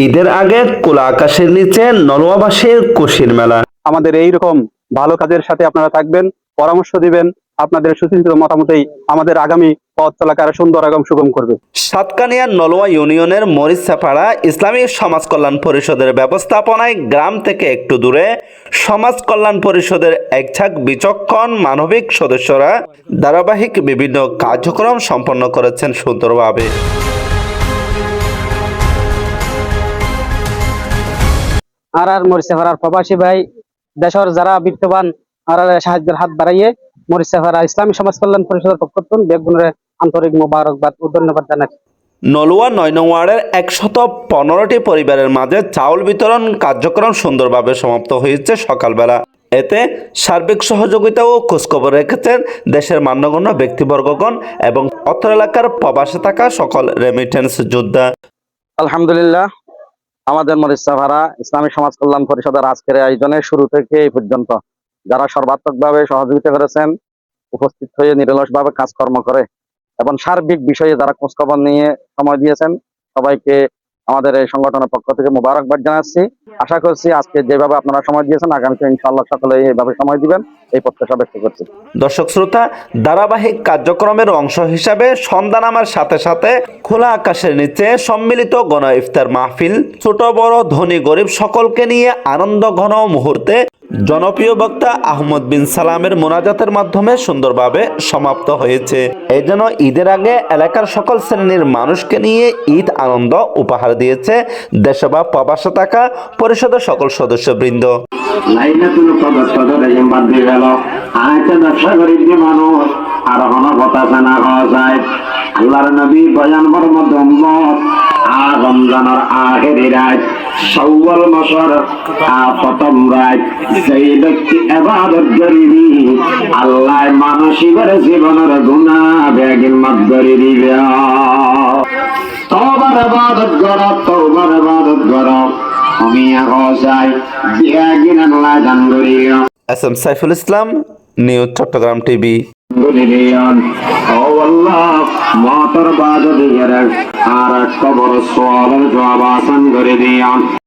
ঈদের আগে খোলা আকাশের নিচে নলোয়াবাসীর খুশির মেলা। আমাদের এইরকম ভালো কাজের সাথে আপনারা থাকবেন, পরামর্শ দিবেন। আপনাদের সুচিন্তিত মতামতেই আমাদের আগামী পথ চলাকে আরো সুন্দর এবং সুগম করবে। সাতকানিয়া নলোয়া ইউনিয়নের মরিচাপাড়া ইসলামী সমাজ কল্যাণ পরিষদের ব্যবস্থাপনায় গ্রাম থেকে একটু দূরে সমাজ কল্যাণ পরিষদের একঝাঁক বিচক্ষণ মানবিক সদস্যরা ধারাবাহিক বিভিন্ন কার্যক্রম সম্পন্ন করেছেন সুন্দরভাবে। আর মরিচাপাড়ার প্রবাসী ভাই দেশের যারা বিত্তবান আর সাহায্যের হাত বাড়াইয়ে মরিচাপাড়া ইসলামী সমাজ কল্যাণ পরিষদের পক্ষ থেকে বেগুনের আন্তরিক মোবারকবাদ ও ধন্যবাদ জানাচ্ছি। নলুয়া ৯ নং ওয়ার্ডের ১১৫টি পরিবারের মাঝে চাউল বিতরণ কার্যক্রম সুন্দরভাবে সমাপ্ত হয়েছে সকালবেলা। এতে সার্বিক সহযোগিতা ও খোঁজখবর রেখেছেন দেশের মান্যগণ্য ব্যক্তিবর্গগণ এবং অত্র এলাকার প্রবাসে থাকা সকল রেমিটেন্স যোদ্ধা। আলহামদুলিল্লাহ, আমাদের মরিচাপাড়া ইসলামী সমাজ কল্যাণ পরিষদের আজকের আয়োজনের শুরু থেকে এই পর্যন্ত যারা সর্বাত্মকভাবে সহযোগিতা করেছেন, উপস্থিত হয়ে নিরলসভাবে কাজকর্ম করে এবং সার্বিক বিষয়ে যারা খোঁজখবর নিয়ে সময় দিয়েছেন, সবাইকে আমাদের এই সংগঠনের পক্ষ থেকে মোবারকবাদ জানাচ্ছি। আশা করছি আজকে যেভাবে আপনারা সময় দিয়েছেন, আগামীতে ইনশাআল্লাহ সকলে এইভাবে সময় দিবেন, এই প্রত্যাশা ব্যক্ত করছি। দর্শক শ্রোতা, ধারাবাহিক কার্যক্রমের অংশ হিসাবে সন্ধ্যা নামার সাথে সাথে খোলা আকাশের নিচে সম্মিলিত গণ ইফতার মাহফিল ছোট বড় ধনী গরিব সকলকে নিয়ে আনন্দ ঘন মুহূর্তে জনপ্রিয় বক্তা আহমদ বিন সালামের মোনাজাতের মাধ্যমে সুন্দরভাবে সমাপ্ত হয়েছে। এই জন্য ঈদের আগে এলাকার সকল শ্রেণীর মানুষকে নিয়ে ঈদ আনন্দ উপহার দিয়েছে দেশে বা প্রবাসে থাকা পরিষদের সকল সদস্যবৃন্দ। লাইলাতুল কদর সদরে বাদ দিয়ে গেল আরেকটা ব্যবসা করিস যে মানুষ আর হনা কথা জানা হওয়া যায়। আল্লাহর নবী বয়ান বর্মদ রমজানের আখেরি রাত শাওয়াল মাসের প্রথম রাত সেই ব্যক্তি ইবাদত করিবি, আল্লাহ মানসিকের জীবনের গুনাহ বেগিন মাফ করে দিবে। তওবার ইবাদত করো, তওবার ইবাদত করো। আমি আগাই বিয়াগিন আল্লাহ জান করিও। SM Saiful Islam, news Chittagong TV. ও আল্লাহ, মাতার বাদ দিয়ে আর কবর সওয়ালের জবাব আসান করে দিও।